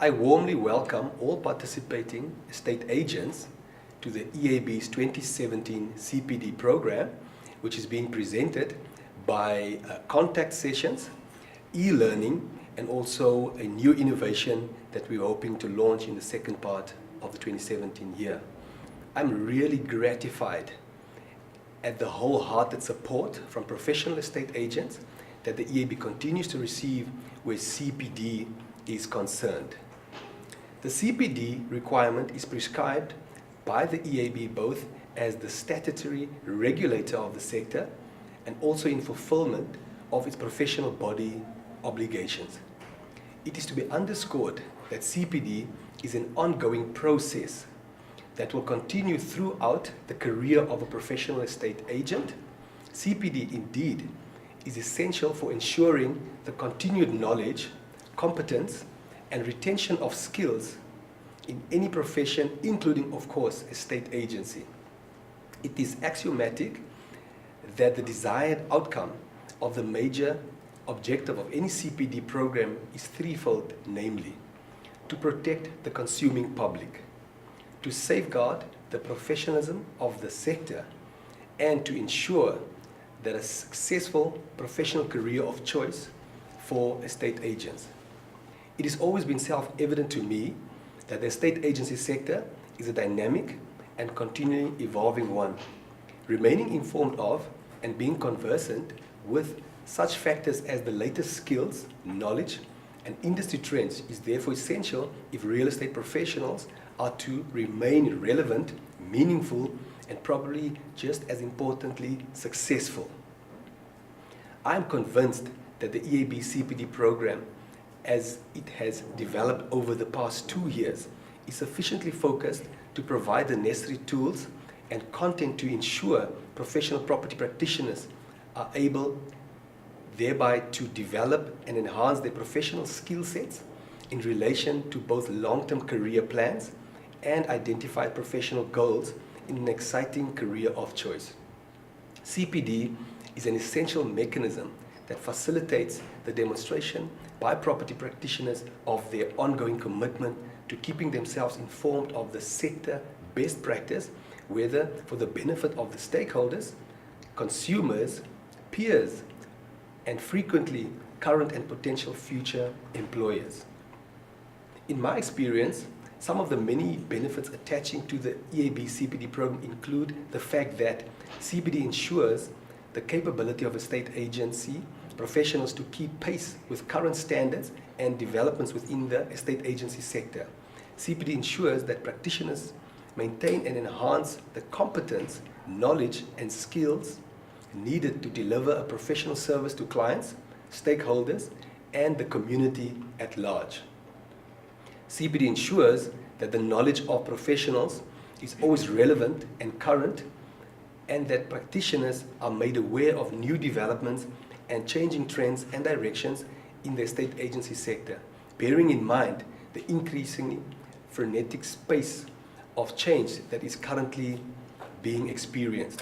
I warmly welcome all participating estate agents to the EAAB's 2017 CPD program, which is being presented by contact sessions, e-learning, and also a new innovation that we're hoping to launch in the second part of the 2017 year. I'm really gratified at the wholehearted support from professional estate agents that the EAAB continues to receive where CPD is concerned. The CPD requirement is prescribed by the EAAB both as the statutory regulator of the sector and also in fulfillment of its professional body obligations. It is to be underscored that CPD is an ongoing process that will continue throughout the career of a professional estate agent. CPD indeed is essential for ensuring the continued knowledge, competence, and retention of skills in any profession, including, of course, estate agency. It is axiomatic that the desired outcome of the major objective of any CPD program is threefold, namely, to protect the consuming public, to safeguard the professionalism of the sector, and to ensure that a successful professional career of choice for estate agents. It has always been self-evident to me that the estate agency sector is a dynamic and continually evolving one. Remaining informed of and being conversant with such factors as the latest skills, knowledge, and industry trends is therefore essential if real estate professionals are to remain relevant, meaningful, and probably just as importantly, successful. I am convinced that the EAAB CPD program, as it has developed over the past 2 years, is sufficiently focused to provide the necessary tools and content to ensure professional property practitioners are able thereby to develop and enhance their professional skill sets in relation to both long-term career plans and identified professional goals in an exciting career of choice. CPD is an essential mechanism that facilitates the demonstration by property practitioners of their ongoing commitment to keeping themselves informed of the sector best practice, whether for the benefit of the stakeholders, consumers, peers, and frequently current and potential future employers. In my experience, some of the many benefits attaching to the EAAB CPD program include the fact that CPD ensures the capability of estate agency professionals to keep pace with current standards and developments within the estate agency sector. CPD ensures that practitioners maintain and enhance the competence, knowledge, and skills needed to deliver a professional service to clients, stakeholders, and the community at large. CPD ensures that the knowledge of professionals is always relevant and current, and that practitioners are made aware of new developments and changing trends and directions in the estate agency sector, bearing in mind the increasingly frenetic pace of change that is currently being experienced.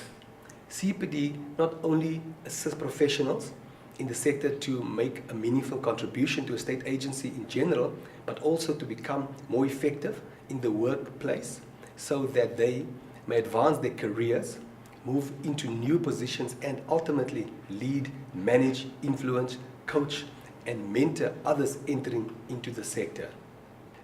CPD not only assists professionals in the sector to make a meaningful contribution to estate agency in general, but also to become more effective in the workplace so that they may advance their careers, move into new positions, and ultimately lead, manage, influence, coach, and mentor others entering into the sector.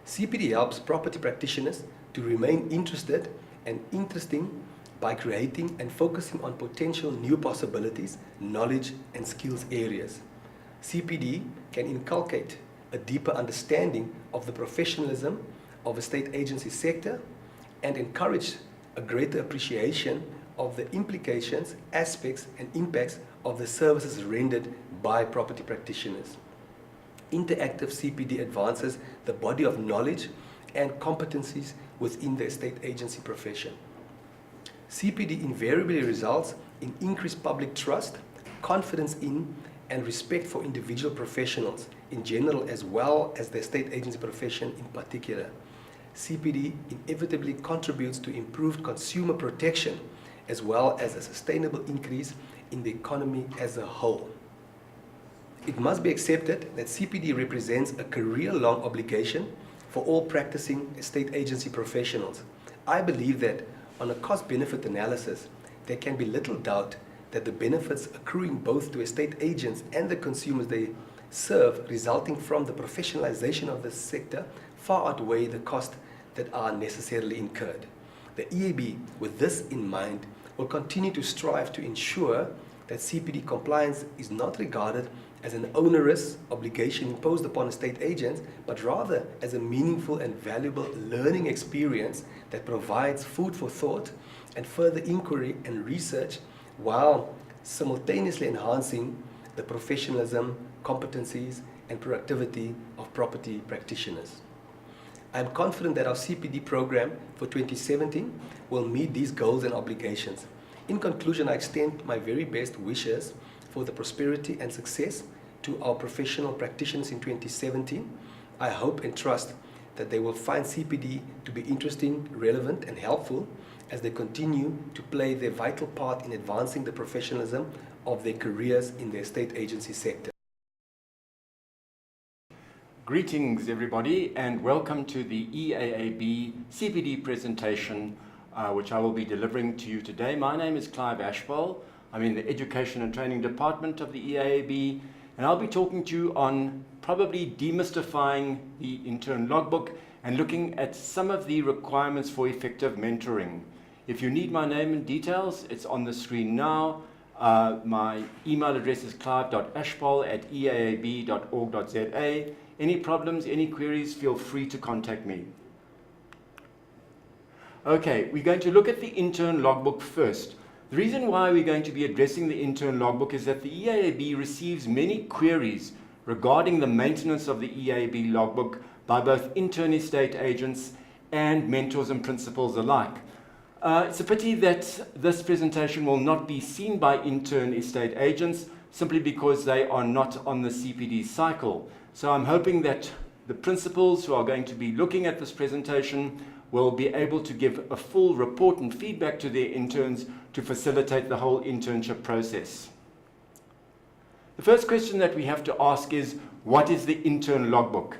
CPD helps property practitioners to remain interested and interesting by creating and focusing on potential new possibilities, knowledge, and skills areas. CPD can inculcate a deeper understanding of the professionalism of estate agency sector and encourage a greater appreciation of the implications, aspects, and impacts of the services rendered by property practitioners. Interactive CPD advances the body of knowledge and competencies within the estate agency profession. CPD invariably results in increased public trust, confidence in, and respect for individual professionals in general as well as the estate agency profession in particular. CPD inevitably contributes to improved consumer protection as well as a sustainable increase in the economy as a whole. It must be accepted that CPD represents a career-long obligation for for all practicing estate agency professionals. I believe that on a cost-benefit analysis, there can be little doubt that the benefits accruing both to estate agents and the consumers they serve resulting from the professionalization of this sector far outweigh the costs that are necessarily incurred. The EAB, with this in mind, will continue to strive to ensure that CPD compliance is not regarded as an onerous obligation imposed upon estate agents, but rather as a meaningful and valuable learning experience that provides food for thought and further inquiry and research while simultaneously enhancing the professionalism, competencies, and productivity of property practitioners. I am confident that our CPD program for 2017 will meet these goals and obligations. In conclusion, I extend my very best wishes for the prosperity and success to our professional practitioners in 2017. I hope and trust that they will find CPD to be interesting, relevant, and helpful as they continue to play their vital part in advancing the professionalism of their careers in the estate agency sector. Greetings everybody, and welcome to the EAAB CPD presentation which I will be delivering to you today. My name is Clive Ashpol. I'm in the Education and Training Department of the EAAB, and I'll be talking to you on probably demystifying the intern logbook and looking at some of the requirements for effective mentoring. If you need my name and details, it's on the screen now. My email address is clive.ashpol@eaab.org.za. Any problems, any queries, feel free to contact me. Okay, we're going to look at the intern logbook first. The reason why we're going to be addressing the intern logbook is that the EAAB receives many queries regarding the maintenance of the EAAB logbook by both intern estate agents and mentors and principals alike. It's a pity that this presentation will not be seen by intern estate agents simply because they are not on the CPD cycle. So I'm hoping that the principals who are going to be looking at this presentation will be able to give a full report and feedback to their interns to facilitate the whole internship process. The first question that we have to ask is, what is the intern logbook?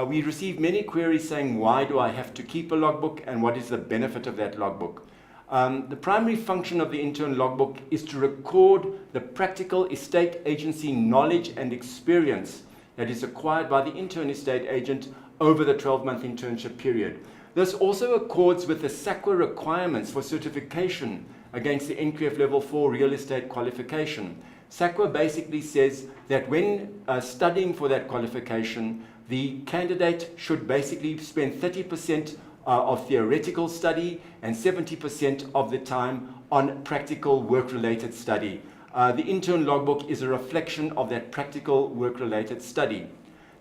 We receive many queries saying, why do I have to keep a logbook and what is the benefit of that logbook? The primary function of the intern logbook is to record the practical estate agency knowledge and experience that is acquired by the intern estate agent over the 12-month internship period. This also accords with the SAQA requirements for certification against the NQF Level 4 real estate qualification. SAQA basically says that when studying for that qualification, the candidate should basically spend 30% of theoretical study and 70% of the time on practical work-related study. The intern logbook is a reflection of that practical work-related study.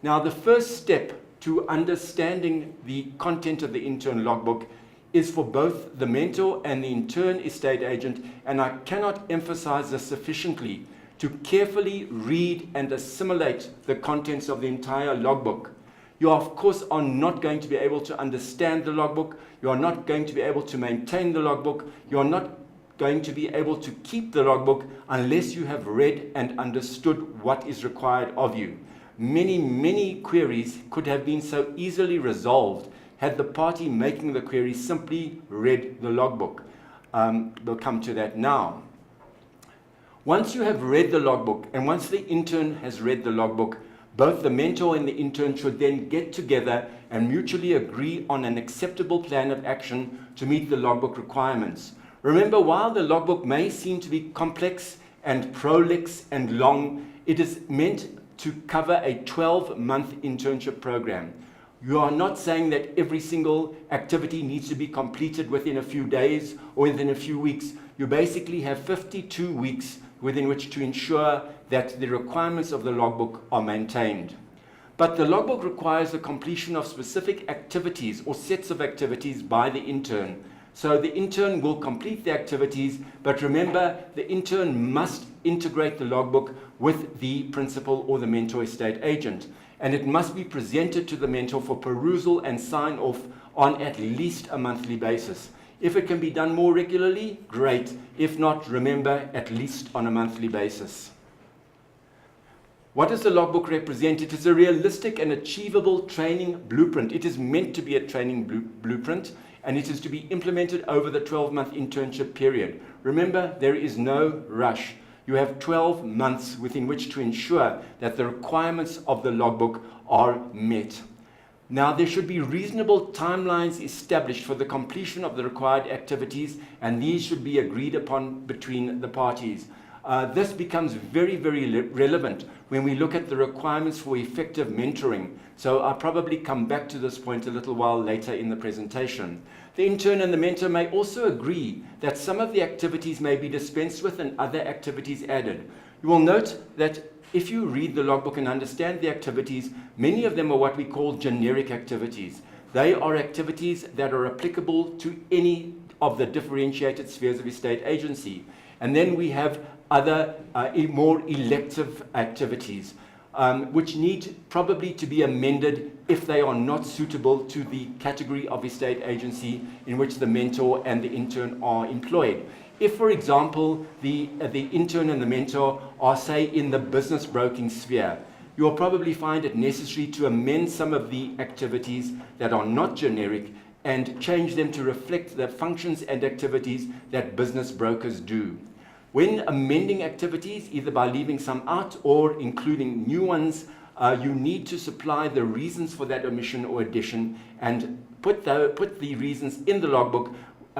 Now, the first step to understanding the content of the intern logbook is for both the mentor and the intern estate agent, and I cannot emphasize this sufficiently, to carefully read and assimilate the contents of the entire logbook. You, of course, are not going to be able to understand the logbook. You are not going to be able to maintain the logbook. You are not going to be able to keep the logbook unless you have read and understood what is required of you. Many queries could have been so easily resolved had the party making the query simply read the logbook. We'll come to that now. Once you have read the logbook, and once the intern has read the logbook, both the mentor and the intern should then get together and mutually agree on an acceptable plan of action to meet the logbook requirements. Remember, while the logbook may seem to be complex and prolix and long, it is meant to cover a 12-month internship program. You are not saying that every single activity needs to be completed within a few days or within a few weeks. You basically have 52 weeks within which to ensure that the requirements of the logbook are maintained. But the logbook requires the completion of specific activities or sets of activities by the intern. So the intern will complete the activities, but remember, the intern must integrate the logbook with the principal or the mentor estate agent. And it must be presented to the mentor for perusal and sign off on at least a monthly basis. If it can be done more regularly, great. If not, remember, at least on a monthly basis. What does the logbook represent? It is a realistic and achievable training blueprint. It is meant to be a training blueprint, and it is to be implemented over the 12-month internship period. Remember, there is no rush. You have 12 months within which to ensure that the requirements of the logbook are met. Now, there should be reasonable timelines established for the completion of the required activities, and these should be agreed upon between the parties. This becomes very, very relevant when we look at the requirements for effective mentoring. So I'll probably come back to this point a little while later in the presentation. The intern and the mentor may also agree that some of the activities may be dispensed with and other activities added. You will note that if you read the logbook and understand the activities, many of them are what we call generic activities. They are activities that are applicable to any of the differentiated spheres of estate agency. And then we have other more elective activities, which need probably to be amended if they are not suitable to the category of estate agency in which the mentor and the intern are employed. If, for example, the intern and the mentor are, say, in the business broking sphere, you will probably find it necessary to amend some of the activities that are not generic and change them to reflect the functions and activities that business brokers do. When amending activities, either by leaving some out or including new ones, you need to supply the reasons for that omission or addition and put the reasons in the logbook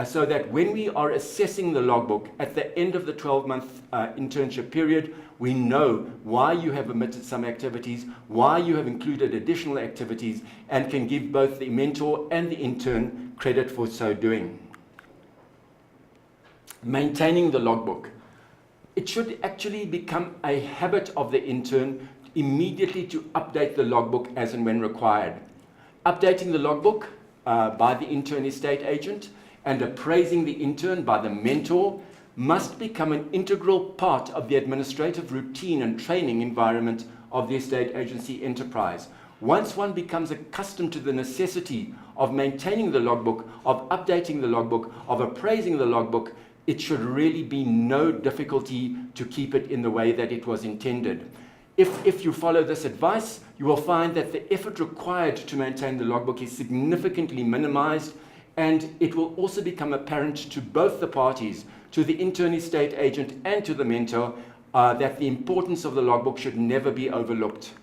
so that when we are assessing the logbook at the end of the 12-month internship period, we know why you have omitted some activities, why you have included additional activities, and can give both the mentor and the intern credit for so doing. Maintaining the logbook. It should actually become a habit of the intern immediately to update the logbook as and when required. Updating the logbook by the intern estate agent and appraising the intern by the mentor must become an integral part of the administrative routine and training environment of the estate agency enterprise. Once one becomes accustomed to the necessity of maintaining the logbook, of updating the logbook, of appraising the logbook, it should really be no difficulty to keep it in the way that it was intended. If you follow this advice, you will find that the effort required to maintain the logbook is significantly minimized, and it will also become apparent to both the parties, to the intern estate agent and to the mentor, that the importance of the logbook should never be overlooked.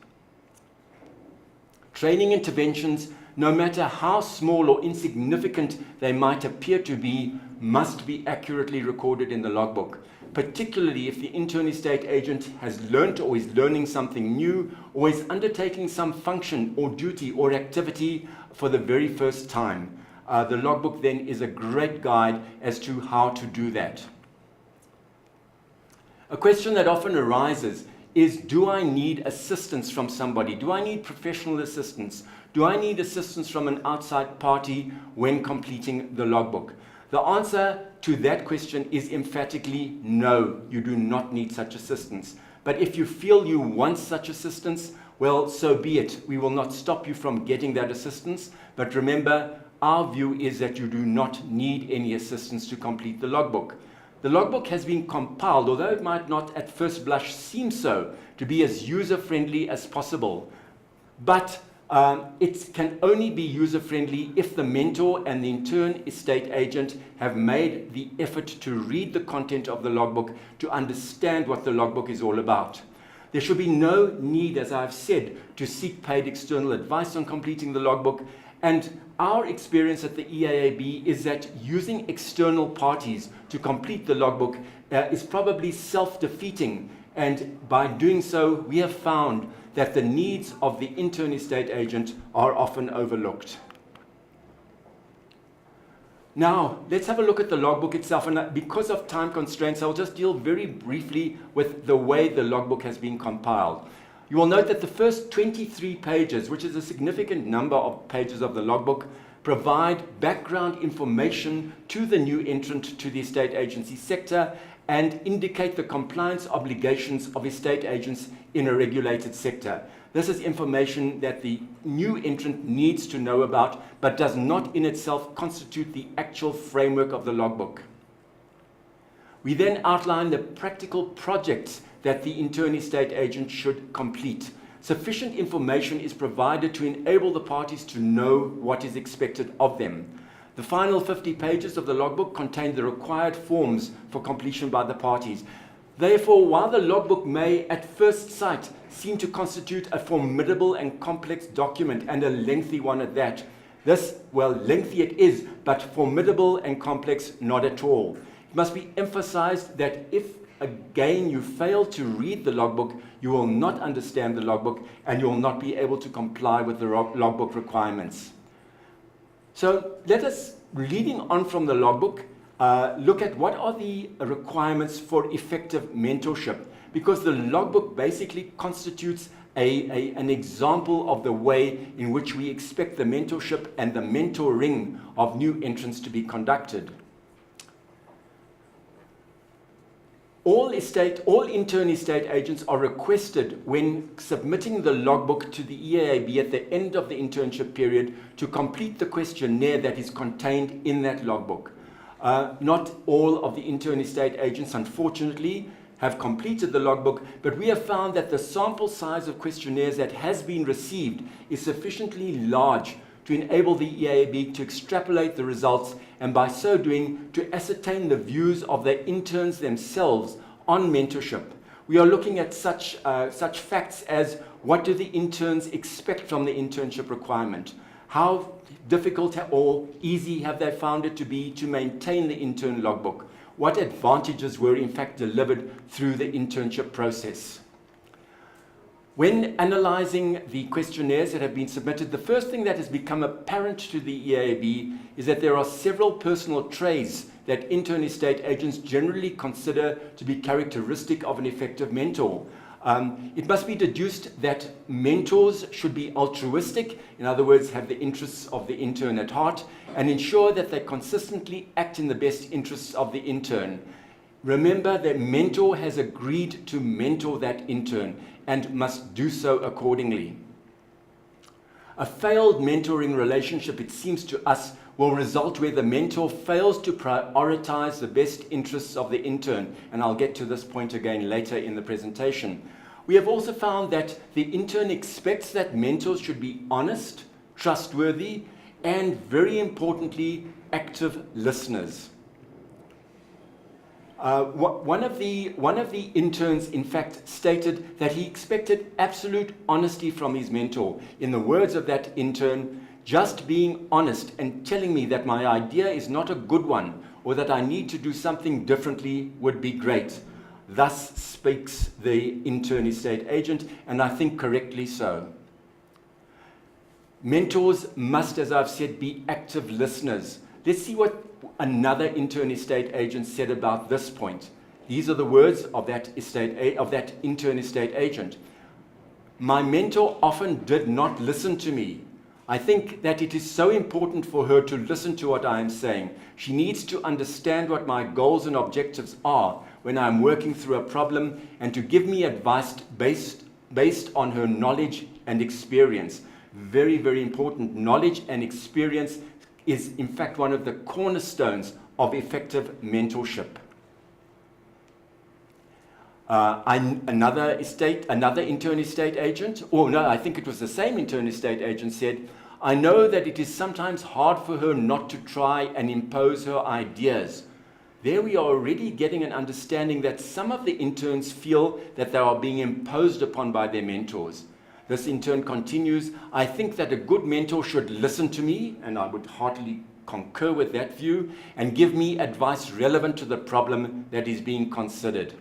Training interventions, no matter how small or insignificant they might appear to be, must be accurately recorded in the logbook, particularly if the intern estate agent has learnt or is learning something new or is undertaking some function or duty or activity for the very first time. The logbook then is a great guide as to how to do that. A question that often arises is, do I need assistance from somebody? Do I need professional assistance? Do I need assistance from an outside party when completing the logbook? The answer to that question is emphatically no, you do not need such assistance. But if you feel you want such assistance, well, so be it. We will not stop you from getting that assistance. But remember, our view is that you do not need any assistance to complete the logbook. The logbook has been compiled, although it might not at first blush seem so, to be as user-friendly as possible. But it can only be user-friendly if the mentor and the intern estate agent have made the effort to read the content of the logbook to understand what the logbook is all about. There should be no need, as I've said, to seek paid external advice on completing the logbook. And our experience at the EAAB is that using external parties to complete the logbook is probably self-defeating. And by doing so, we have found that the needs of the intern estate agent are often overlooked. Now, let's have a look at the logbook itself. And because of time constraints, I'll just deal very briefly with the way the logbook has been compiled. You will note that the first 23 pages, which is a significant number of pages of the logbook, provide background information to the new entrant to the estate agency sector and indicate the compliance obligations of estate agents in a regulated sector. This is information that the new entrant needs to know about, but does not in itself constitute the actual framework of the logbook. We then outline the practical projects that the intern estate agent should complete. Sufficient information is provided to enable the parties to know what is expected of them. The final 50 pages of the logbook contain the required forms for completion by the parties. Therefore, while the logbook may at first sight seem to constitute a formidable and complex document, and a lengthy one at that, lengthy it is, but formidable and complex not at all. It must be emphasized that if again you fail to read the logbook, you will not understand the logbook and you will not be able to comply with the logbook requirements. So let us, leading on from the logbook, look at what are the requirements for effective mentorship, because the logbook basically constitutes an example of the way in which we expect the mentorship and the mentoring of new entrants to be conducted. All intern estate agents are requested when submitting the logbook to the EAAB at the end of the internship period to complete the questionnaire that is contained in that logbook. Not all of the intern estate agents, unfortunately, have completed the logbook, but we have found that the sample size of questionnaires that has been received is sufficiently large to enable the EAAB to extrapolate the results, and by so doing, to ascertain the views of the interns themselves on mentorship. We are looking at such facts as, what do the interns expect from the internship requirement? How difficult or easy have they found it to be to maintain the intern logbook? What advantages were in fact delivered through the internship process? When analyzing the questionnaires that have been submitted, the first thing that has become apparent to the EAAB is that there are several personal traits that intern estate agents generally consider to be characteristic of an effective mentor. It must be deduced that mentors should be altruistic, in other words, have the interests of the intern at heart, and ensure that they consistently act in the best interests of the intern. Remember, the mentor has agreed to mentor that intern and must do so accordingly. A failed mentoring relationship, it seems to us, will result where the mentor fails to prioritize the best interests of the intern, and I'll get to this point again later in the presentation. We have also found that the intern expects that mentors should be honest, trustworthy, and very importantly, active listeners. One of the interns, in fact, stated that he expected absolute honesty from his mentor. In the words of that intern, just being honest and telling me that my idea is not a good one or that I need to do something differently would be great. Thus speaks the intern estate agent, and I think correctly so. Mentors must, as I've said, be active listeners. Let's see what another intern estate agent said about this point. These are the words of that intern estate agent. My mentor often did not listen to me. I think that it is so important for her to listen to what I am saying. She needs to understand what my goals and objectives are when I am working through a problem, and to give me advice based on her knowledge and experience. Very, very important. Knowledge and experience is in fact one of the cornerstones of effective mentorship. Another intern estate agent, I think it was the same intern estate agent, said, I know that it is sometimes hard for her not to try and impose her ideas. There we are already getting an understanding that some of the interns feel that they are being imposed upon by their mentors. This intern continues, I think that a good mentor should listen to me, and I would heartily concur with that view, and give me advice relevant to the problem that is being considered.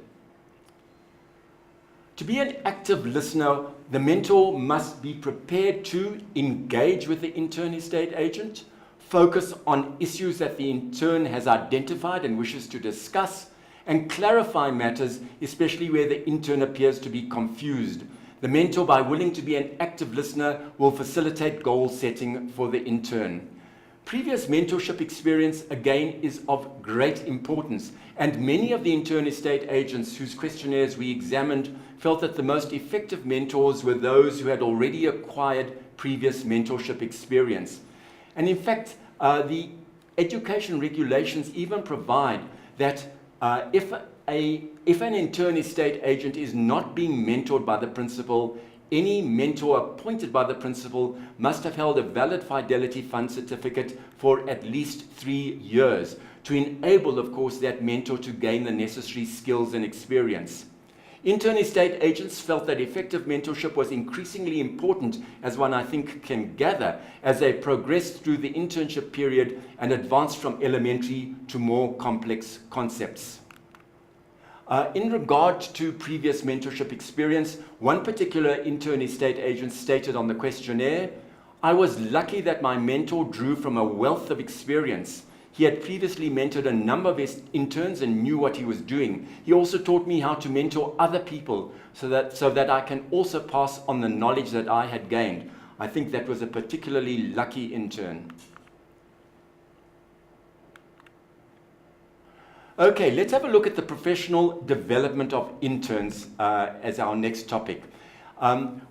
To be an active listener, the mentor must be prepared to engage with the intern estate agent, focus on issues that the intern has identified and wishes to discuss, and clarify matters, especially where the intern appears to be confused. The mentor, by willing to be an active listener, will facilitate goal setting for the intern. Previous mentorship experience, again, is of great importance, and many of the intern estate agents whose questionnaires we examined felt that the most effective mentors were those who had already acquired previous mentorship experience. And in fact, the education regulations even provide that If an intern estate agent is not being mentored by the principal, any mentor appointed by the principal must have held a valid Fidelity Fund certificate for at least 3 years to enable, of course, that mentor to gain the necessary skills and experience. Intern estate agents felt that effective mentorship was increasingly important, as one I think can gather, as they progressed through the internship period and advanced from elementary to more complex concepts. In regard to previous mentorship experience, one particular intern estate agent stated on the questionnaire, "I was lucky that my mentor drew from a wealth of experience. He had previously mentored a number of his interns and knew what he was doing. He also taught me how to mentor other people so that I can also pass on the knowledge that I had gained." I think that was a particularly lucky intern. Okay, let's have a look at the professional development of interns as our next topic.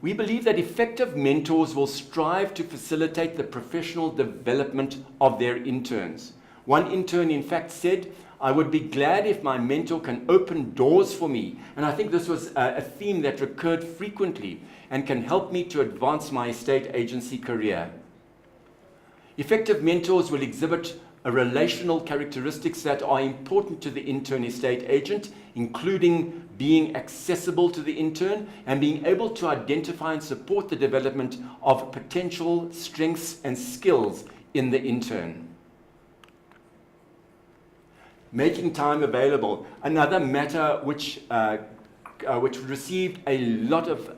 We believe that effective mentors will strive to facilitate the professional development of their interns. One intern, in fact, said, "I would be glad if my mentor can open doors for me." And I think this was a theme that recurred frequently and can help me to advance my estate agency career. Effective mentors will exhibit relational characteristics that are important to the intern estate agent, including being accessible to the intern and being able to identify and support the development of potential strengths and skills in the intern. Making time available, another matter which received a lot of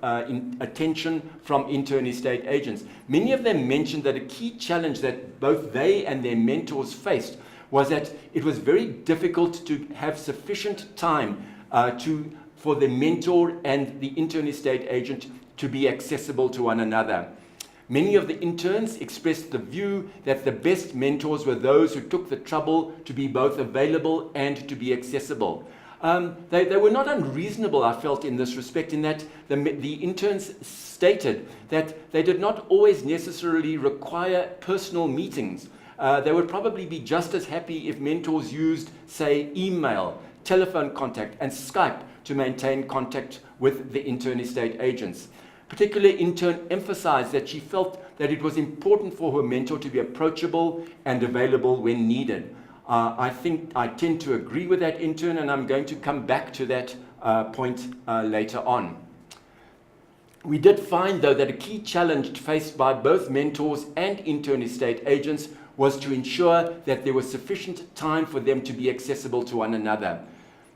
attention from intern estate agents. Many of them mentioned that a key challenge that both they and their mentors faced was that it was very difficult to have sufficient time for the mentor and the intern estate agent to be accessible to one another. Many of the interns expressed the view that the best mentors were those who took the trouble to be both available and to be accessible. They were not unreasonable, I felt, in this respect, in that the interns stated that they did not always necessarily require personal meetings. They would probably be just as happy if mentors used, say, email, telephone contact, and Skype to maintain contact with the intern estate agents. Particular intern emphasized that she felt that it was important for her mentor to be approachable and available when needed. I think I tend to agree with that intern, and I'm going to come back to that point later on. We did find, though, that a key challenge faced by both mentors and intern estate agents was to ensure that there was sufficient time for them to be accessible to one another.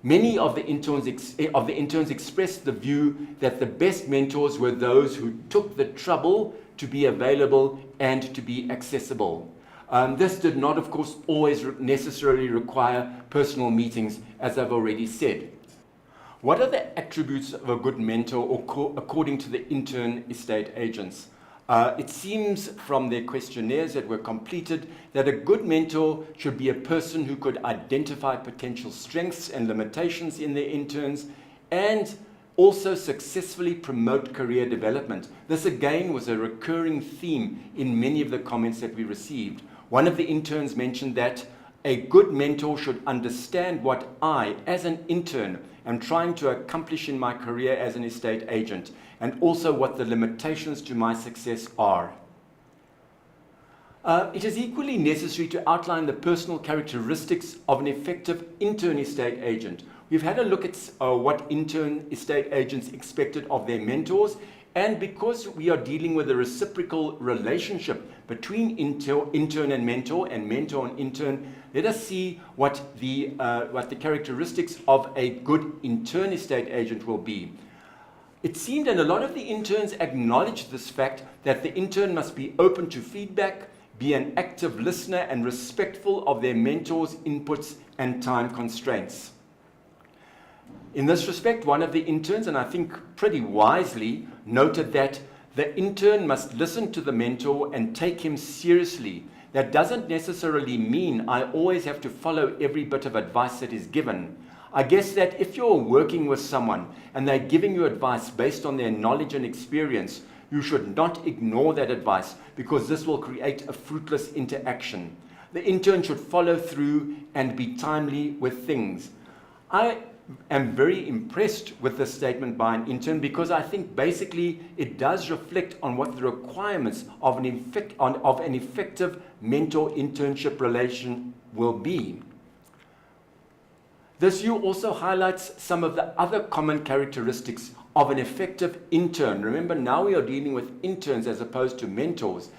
Many of the interns expressed the view that the best mentors were those who took the trouble to be available and to be accessible. This did not, of course, always necessarily require personal meetings, as I've already said. What are the attributes of a good mentor according to the intern estate agents? It seems from their questionnaires that were completed that a good mentor should be a person who could identify potential strengths and limitations in their interns and also successfully promote career development. This again was a recurring theme in many of the comments that we received. One of the interns mentioned that a good mentor should understand what I, as an intern, am trying to accomplish in my career as an estate agent, and also what the limitations to my success are. It is equally necessary to outline the personal characteristics of an effective intern estate agent. We've had a look at what intern estate agents expected of their mentors, and because we are dealing with a reciprocal relationship between intern and mentor and intern, let us see what the characteristics of a good intern estate agent will be. It seemed, and a lot of the interns acknowledged this fact, that the intern must be open to feedback, be an active listener, and respectful of their mentor's inputs and time constraints. In this respect, one of the interns, and I think pretty wisely, noted that the intern must listen to the mentor and take him seriously. That doesn't necessarily mean I always have to follow every bit of advice that is given. I guess that if you're working with someone and they're giving you advice based on their knowledge and experience, you should not ignore that advice, because this will create a fruitless interaction. The intern should follow through and be timely with things. I am very impressed with this statement by an intern because I think basically it does reflect on what the requirements of an effective mentor-internship relation will be. This view also highlights some of the other common characteristics of an effective intern. Remember, now we are dealing with interns as opposed to mentors.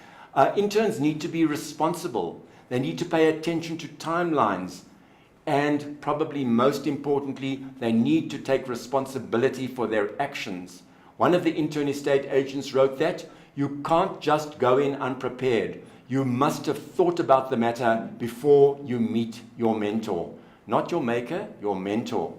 Interns need to be responsible. They need to pay attention to timelines. And probably most importantly, they need to take responsibility for their actions. One of the intern estate agents wrote that you can't just go in unprepared. You must have thought about the matter before you meet your mentor. Not your maker, your mentor.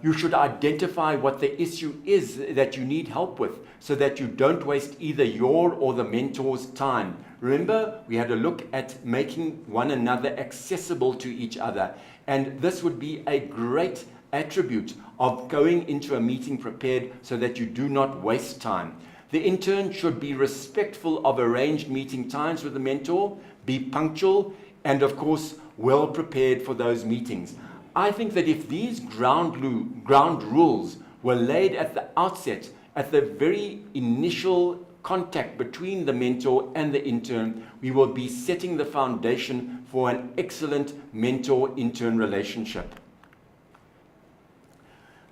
You should identify what the issue is that you need help with so that you don't waste either your or the mentor's time. Remember, we had a look at making one another accessible to each other. And this would be a great attribute of going into a meeting prepared so that you do not waste time. The intern should be respectful of arranged meeting times with the mentor, be punctual, and of course, well prepared for those meetings. I think that if these ground rules were laid at the outset, at the very initial contact between the mentor and the intern, we will be setting the foundation for an excellent mentor-intern relationship.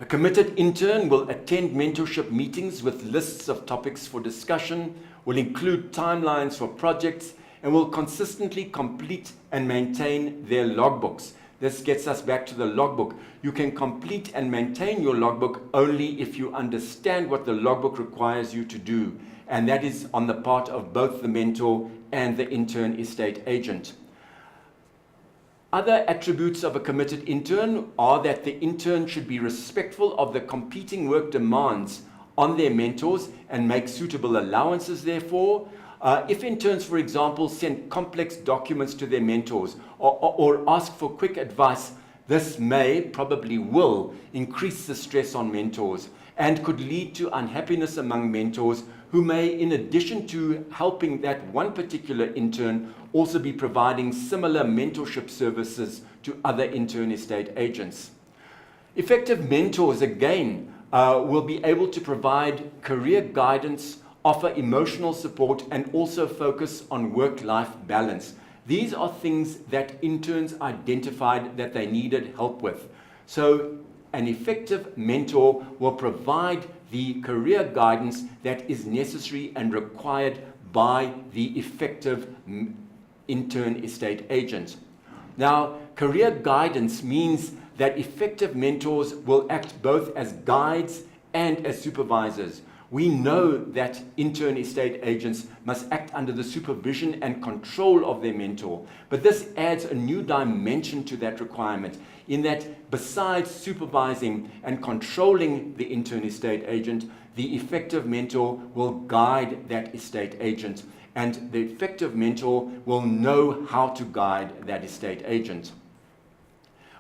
A committed intern will attend mentorship meetings with lists of topics for discussion, will include timelines for projects, and will consistently complete and maintain their logbooks. This gets us back to the logbook. You can complete and maintain your logbook only if you understand what the logbook requires you to do, and that is on the part of both the mentor and the intern estate agent. Other attributes of a committed intern are that the intern should be respectful of the competing work demands on their mentors and make suitable allowances therefore. If interns, for example, send complex documents to their mentors or ask for quick advice, this may, probably will, increase the stress on mentors and could lead to unhappiness among mentors who may, in addition to helping that one particular intern, also be providing similar mentorship services to other intern estate agents. Effective mentors, again, will be able to provide career guidance, offer emotional support, and also focus on work-life balance. These are things that interns identified that they needed help with. So an effective mentor will provide the career guidance that is necessary and required by the effective intern estate agent. Now, career guidance means that effective mentors will act both as guides and as supervisors. We know that intern estate agents must act under the supervision and control of their mentor, but this adds a new dimension to that requirement in that besides supervising and controlling the intern estate agent, the effective mentor will guide that estate agent, and the effective mentor will know how to guide that estate agent.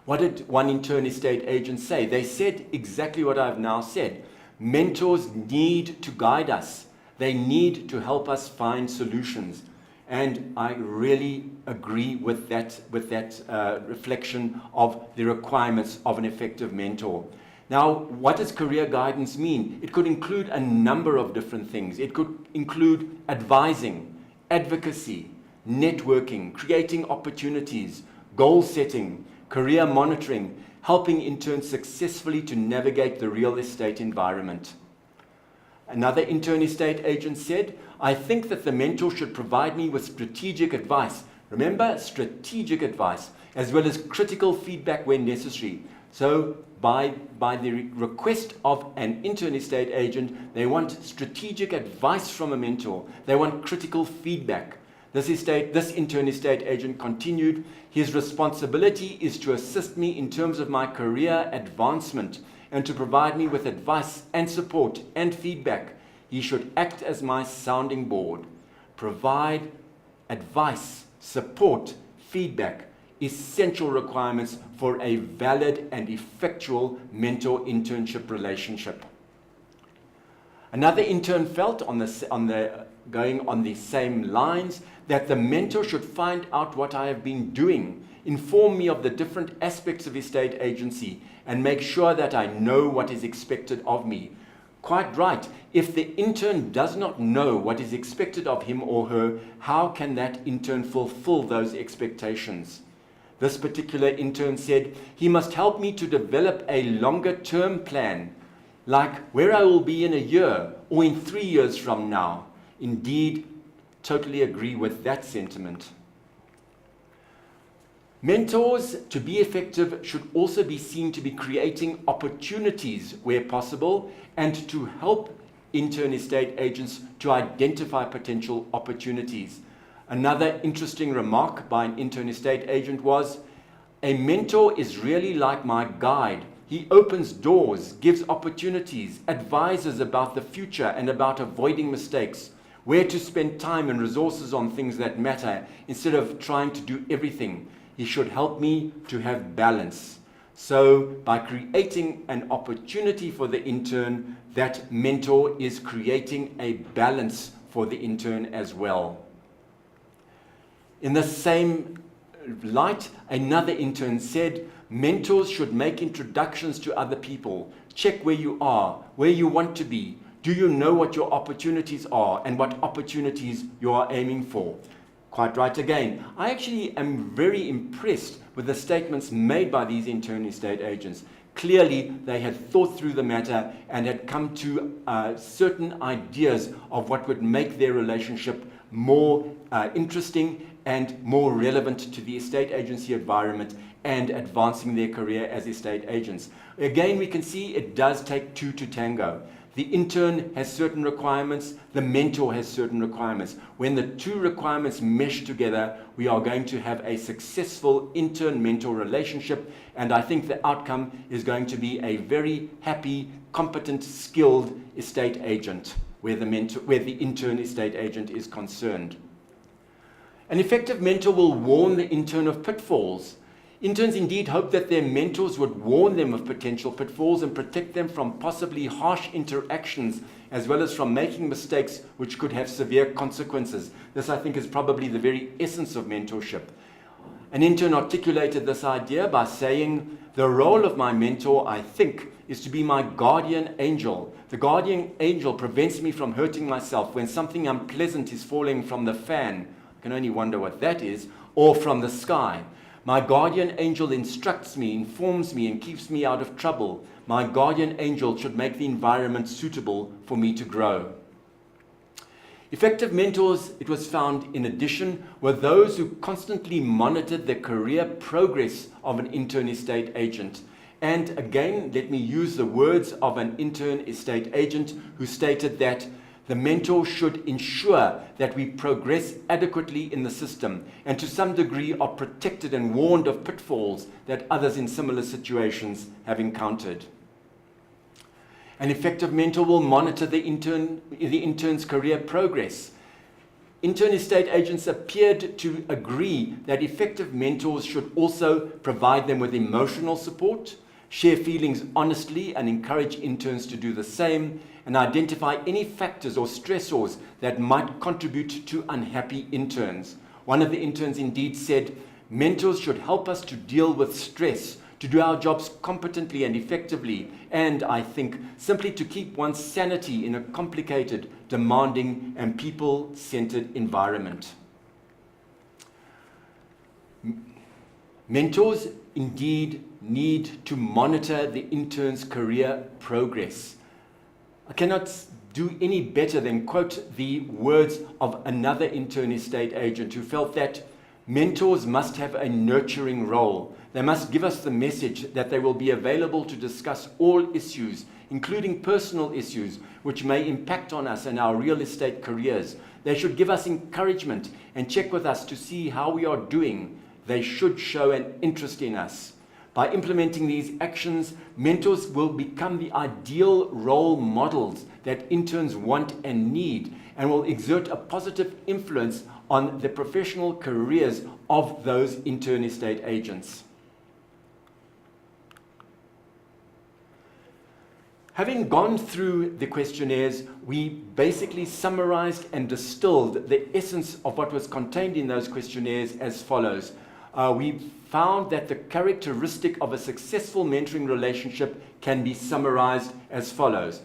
What did one intern estate agent say? They said exactly what I've now said. Mentors need to guide us. They need to help us find solutions. And I really agree with that reflection of the requirements of an effective mentor. Now, what does career guidance mean? It could include a number of different things. It could include advising, advocacy, networking, creating opportunities, goal setting, career monitoring, helping interns successfully to navigate the real estate environment. Another intern estate agent said, I think that the mentor should provide me with strategic advice. Remember, strategic advice, as well as critical feedback when necessary. So by the request of an intern estate agent, they want strategic advice from a mentor. They want critical feedback. This intern estate agent continued, his responsibility is to assist me in terms of my career advancement and to provide me with advice and support and feedback. He should act as my sounding board, provide advice, support, feedback, essential requirements for a valid and effectual mentor-internship relationship. Another intern felt on the going on the same lines, that the mentor should find out what I have been doing, inform me of the different aspects of estate agency, and make sure that I know what is expected of me. Quite right. If the intern does not know what is expected of him or her, how can that intern fulfill those expectations? This particular intern said, he must help me to develop a longer term plan, like where I will be in a year or in 3 years from now. Indeed, totally agree with that sentiment. Mentors, to be effective, should also be seen to be creating opportunities where possible and to help intern estate agents to identify potential opportunities. Another interesting remark by an intern estate agent was, a mentor is really like my guide. He opens doors, gives opportunities, advises about the future and about avoiding mistakes, where to spend time and resources on things that matter instead of trying to do everything. He should help me to have balance. So by creating an opportunity for the intern, that mentor is creating a balance for the intern as well. In the same light, another intern said, mentors should make introductions to other people. Check where you are, where you want to be. Do you know what your opportunities are and what opportunities you are aiming for? Quite right again. I actually am very impressed with the statements made by these intern estate agents. Clearly, they had thought through the matter and had come to certain ideas of what would make their relationship more interesting and more relevant to the estate agency environment and advancing their career as estate agents. Again, we can see it does take two to tango. The intern has certain requirements, the mentor has certain requirements. When the two requirements mesh together, we are going to have a successful intern-mentor relationship, and I think the outcome is going to be a very happy, competent, skilled estate agent where the intern estate agent is concerned. An effective mentor will warn the intern of pitfalls. Interns indeed hope that their mentors would warn them of potential pitfalls and protect them from possibly harsh interactions, as well as from making mistakes which could have severe consequences. This, I think, is probably the very essence of mentorship. An intern articulated this idea by saying, the role of my mentor, I think, is to be my guardian angel. The guardian angel prevents me from hurting myself when something unpleasant is falling from the fan. I can only wonder what that is, or from the sky. My guardian angel instructs me, informs me, and keeps me out of trouble. My guardian angel should make the environment suitable for me to grow. Effective mentors, it was found, in addition, were those who constantly monitored the career progress of an intern estate agent. And again, let me use the words of an intern estate agent who stated that the mentor should ensure that we progress adequately in the system and to some degree are protected and warned of pitfalls that others in similar situations have encountered. An effective mentor will monitor the intern's career progress. Intern estate agents appeared to agree that effective mentors should also provide them with emotional support, share feelings honestly and encourage interns to do the same, and identify any factors or stressors that might contribute to unhappy interns. One of the interns indeed said, mentors should help us to deal with stress, to do our jobs competently and effectively, and I think simply to keep one's sanity in a complicated, demanding, and people-centered environment. Mentors indeed need to monitor the intern's career progress. I cannot do any better than quote the words of another intern estate agent who felt that mentors must have a nurturing role. They must give us the message that they will be available to discuss all issues, including personal issues, which may impact on us and our real estate careers. They should give us encouragement and check with us to see how we are doing. They should show an interest in us. By implementing these actions, mentors will become the ideal role models that interns want and need, and will exert a positive influence on the professional careers of those intern estate agents. Having gone through the questionnaires, we basically summarized and distilled the essence of what was contained in those questionnaires as follows. We found that the characteristic of a successful mentoring relationship can be summarized as follows.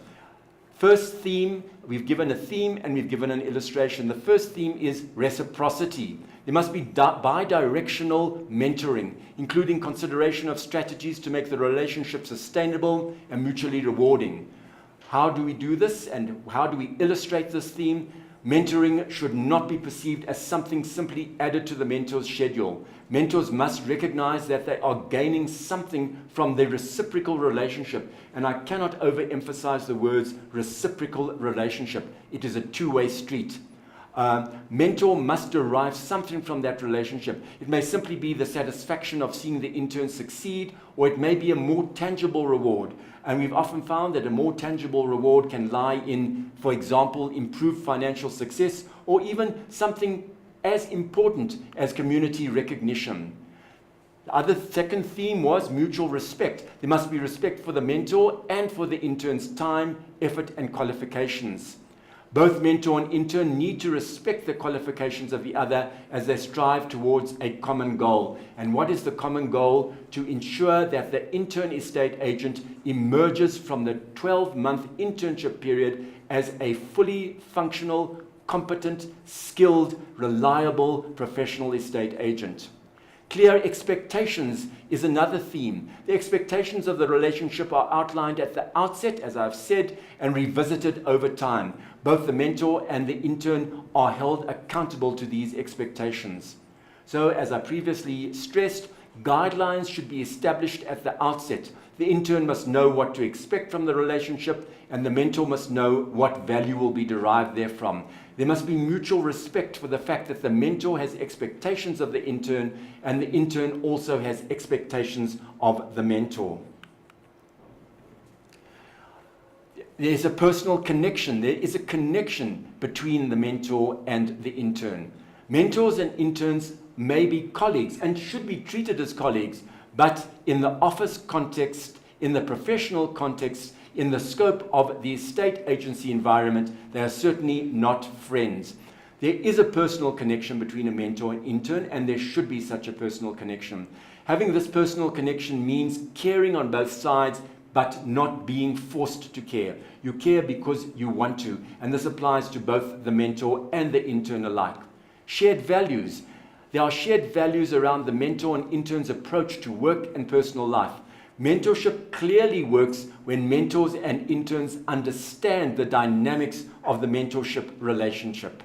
First theme, we've given a theme and we've given an illustration. The first theme is reciprocity. There must be bi-directional mentoring, including consideration of strategies to make the relationship sustainable and mutually rewarding. How do we do this and how do we illustrate this theme? Mentoring should not be perceived as something simply added to the mentor's schedule. Mentors must recognize that they are gaining something from the reciprocal relationship. And I cannot overemphasize the words reciprocal relationship. It is a two-way street. Mentor must derive something from that relationship. It may simply be the satisfaction of seeing the intern succeed, or it may be a more tangible reward. And we've often found that a more tangible reward can lie in, for example, improved financial success, or even something as important as community recognition. The second theme was mutual respect. There must be respect for the mentor and for the intern's time, effort, and qualifications. Both mentor and intern need to respect the qualifications of the other as they strive towards a common goal. And what is the common goal? To ensure that the intern estate agent emerges from the 12-month internship period as a fully functional, competent, skilled, reliable professional estate agent. Clear expectations is another theme. The expectations of the relationship are outlined at the outset, as I've said, and revisited over time. Both the mentor and the intern are held accountable to these expectations. So, as I previously stressed, guidelines should be established at the outset. The intern must know what to expect from the relationship, and the mentor must know what value will be derived therefrom. There must be mutual respect for the fact that the mentor has expectations of the intern, and the intern also has expectations of the mentor. There's a personal connection. There is a connection between the mentor and the intern. Mentors and interns may be colleagues and should be treated as colleagues, but in the office context, in the professional context, in the scope of the estate agency environment, they are certainly not friends. There is a personal connection between a mentor and intern, and there should be such a personal connection. Having this personal connection means caring on both sides, but not being forced to care. You care because you want to, and this applies to both the mentor and the intern alike. Shared values. There are shared values around the mentor and intern's approach to work and personal life. Mentorship clearly works when mentors and interns understand the dynamics of the mentorship relationship.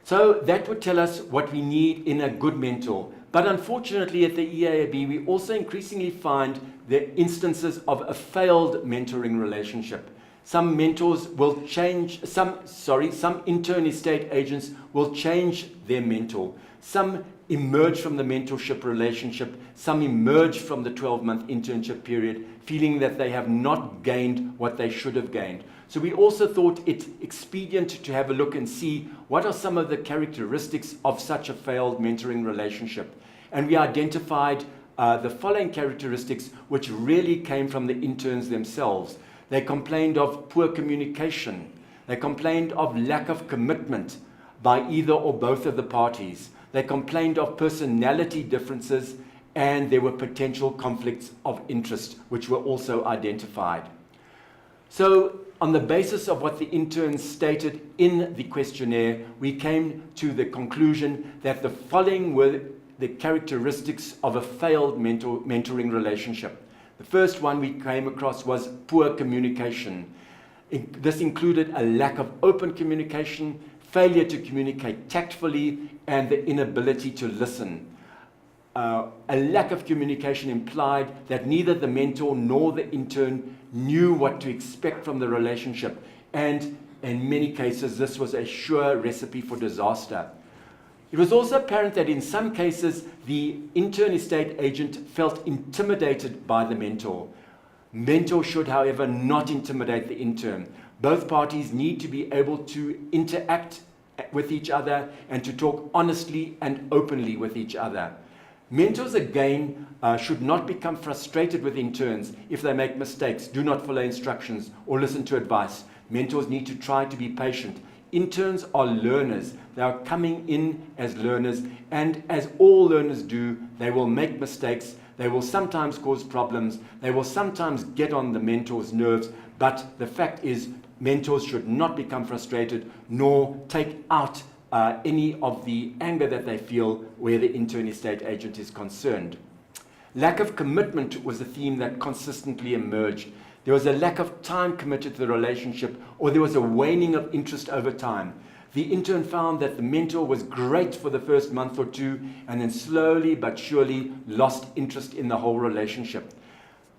So that would tell us what we need in a good mentor. But unfortunately at the EAAB, we also increasingly find the instances of a failed mentoring relationship. Some mentors will change, some intern estate agents will change their mentor. Some emerge from the mentorship relationship. Some emerge from the 12-month internship period feeling that they have not gained what they should have gained. So we also thought it expedient to have a look and see what are some of the characteristics of such a failed mentoring relationship. And we identified the following characteristics which really came from the interns themselves. They complained of poor communication. They complained of lack of commitment by either or both of the parties. They complained of personality differences, and there were potential conflicts of interest, which were also identified. So, on the basis of what the interns stated in the questionnaire, we came to the conclusion that the following were the characteristics of a failed mentoring relationship. The first one we came across was poor communication. This included a lack of open communication, failure to communicate tactfully, and the inability to listen. A lack of communication implied that neither the mentor nor the intern knew what to expect from the relationship, and in many cases this was a sure recipe for disaster. It was also apparent that in some cases the intern estate agent felt intimidated by the mentor. Mentor should, however, not intimidate the intern. Both parties need to be able to interact with each other and to talk honestly and openly with each other. Mentors, again, should not become frustrated with interns if they make mistakes, do not follow instructions, or listen to advice. Mentors need to try to be patient. Interns are learners. They are coming in as learners, and as all learners do, they will make mistakes. They will sometimes cause problems. They will sometimes get on the mentor's nerves, but the fact is, mentors should not become frustrated nor take out any of the anger that they feel where the intern estate agent is concerned. Lack of commitment was a theme that consistently emerged. There was a lack of time committed to the relationship, or there was a waning of interest over time. The intern found that the mentor was great for the first month or two, and then slowly but surely lost interest in the whole relationship.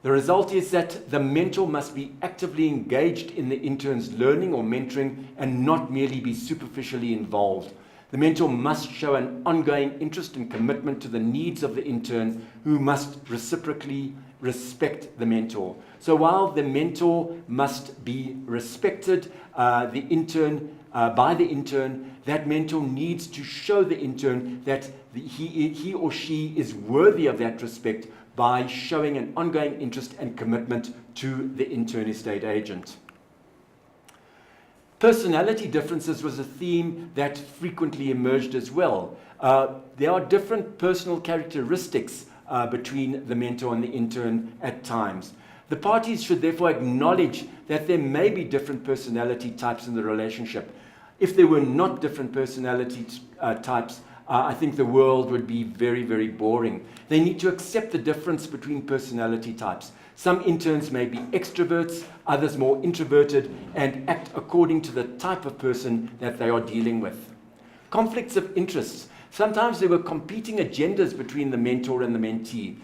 The result is that the mentor must be actively engaged in the intern's learning or mentoring and not merely be superficially involved. The mentor must show an ongoing interest and commitment to the needs of the intern, who must reciprocally respect the mentor. So while the mentor must be respected by the intern, that mentor needs to show the intern that he or she is worthy of that respect by showing an ongoing interest and commitment to the intern estate agent. Personality differences was a theme that frequently emerged as well. There are different personal characteristics between the mentor and the intern at times. The parties should therefore acknowledge that there may be different personality types in the relationship. If there were not different personality types, I think the world would be very, very boring. They need to accept the difference between personality types. Some interns may be extroverts, others more introverted, and act according to the type of person that they are dealing with. Conflicts of interest. Sometimes there were competing agendas between the mentor and the mentee.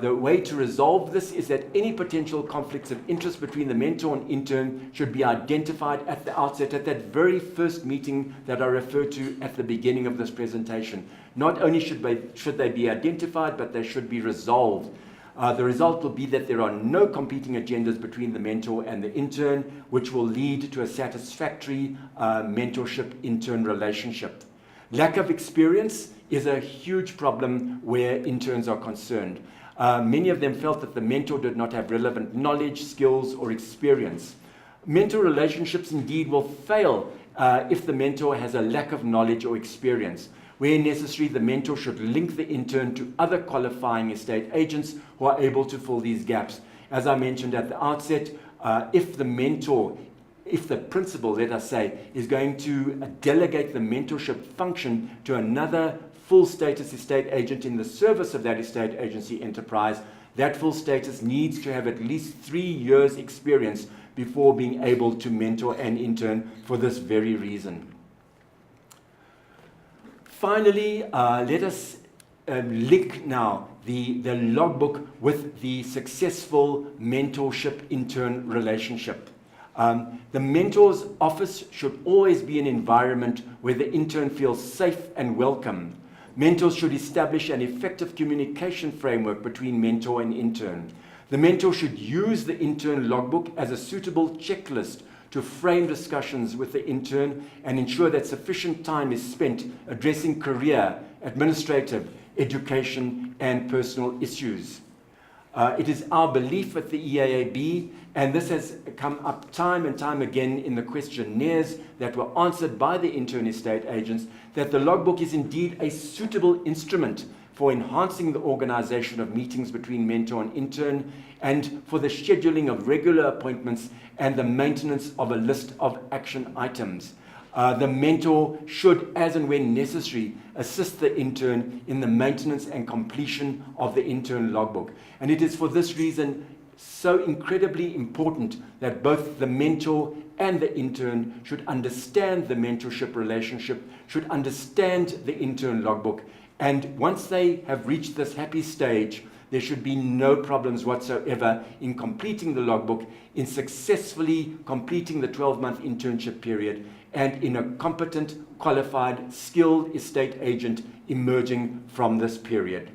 The way to resolve this is that any potential conflicts of interest between the mentor and intern should be identified at the outset, at that very first meeting that I referred to at the beginning of this presentation. Not only should they be identified, but they should be resolved. The result will be that there are no competing agendas between the mentor and the intern, which will lead to a satisfactory mentorship-intern relationship. Lack of experience is a huge problem where interns are concerned. Many of them felt that the mentor did not have relevant knowledge, skills, or experience. Mentor relationships indeed will fail if the mentor has a lack of knowledge or experience. Where necessary, the mentor should link the intern to other qualifying estate agents who are able to fill these gaps. As I mentioned at the outset, if the principal, let us say, is going to delegate the mentorship function to another full status estate agent in the service of that estate agency enterprise, that full status needs to have at least 3 years experience before being able to mentor an intern for this very reason. Finally, let us link now the logbook with the successful mentorship-intern relationship. The mentor's office should always be an environment where the intern feels safe and welcome. Mentors should establish an effective communication framework between mentor and intern. The mentor should use the intern logbook as a suitable checklist to frame discussions with the intern and ensure that sufficient time is spent addressing career, administrative, education, and personal issues. It is our belief at the EAAB, and this has come up time and time again in the questionnaires that were answered by the intern estate agents, that the logbook is indeed a suitable instrument for enhancing the organization of meetings between mentor and intern, and for the scheduling of regular appointments and the maintenance of a list of action items. The mentor should, as and when necessary, assist the intern in the maintenance and completion of the intern logbook. And it is for this reason so incredibly important that both the mentor and the intern should understand the mentorship relationship, should understand the intern logbook, and once they have reached this happy stage, there should be no problems whatsoever in completing the logbook, in successfully completing the 12-month internship period, and in a competent, qualified, skilled estate agent emerging from this period.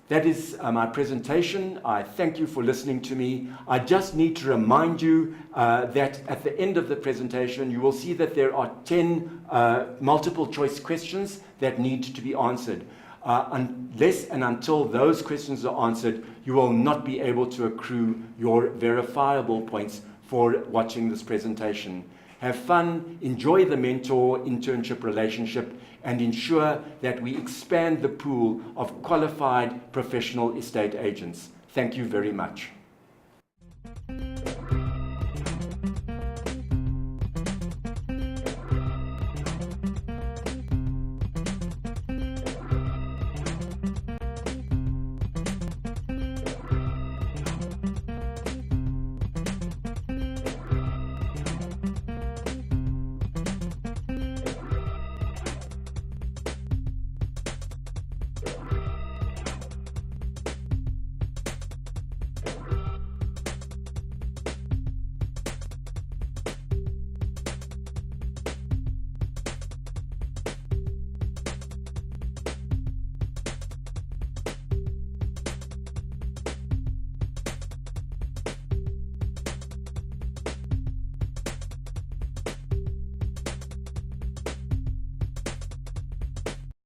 That is my presentation. I thank you for listening to me. I just need to remind you that at the end of the presentation, you will see that there are 10 multiple choice questions that need to be answered. unless and until those questions are answered, you will not be able to accrue your verifiable points for watching this presentation. Have fun, enjoy the mentor-internship relationship, and ensure that we expand the pool of qualified professional estate agents. Thank you very much.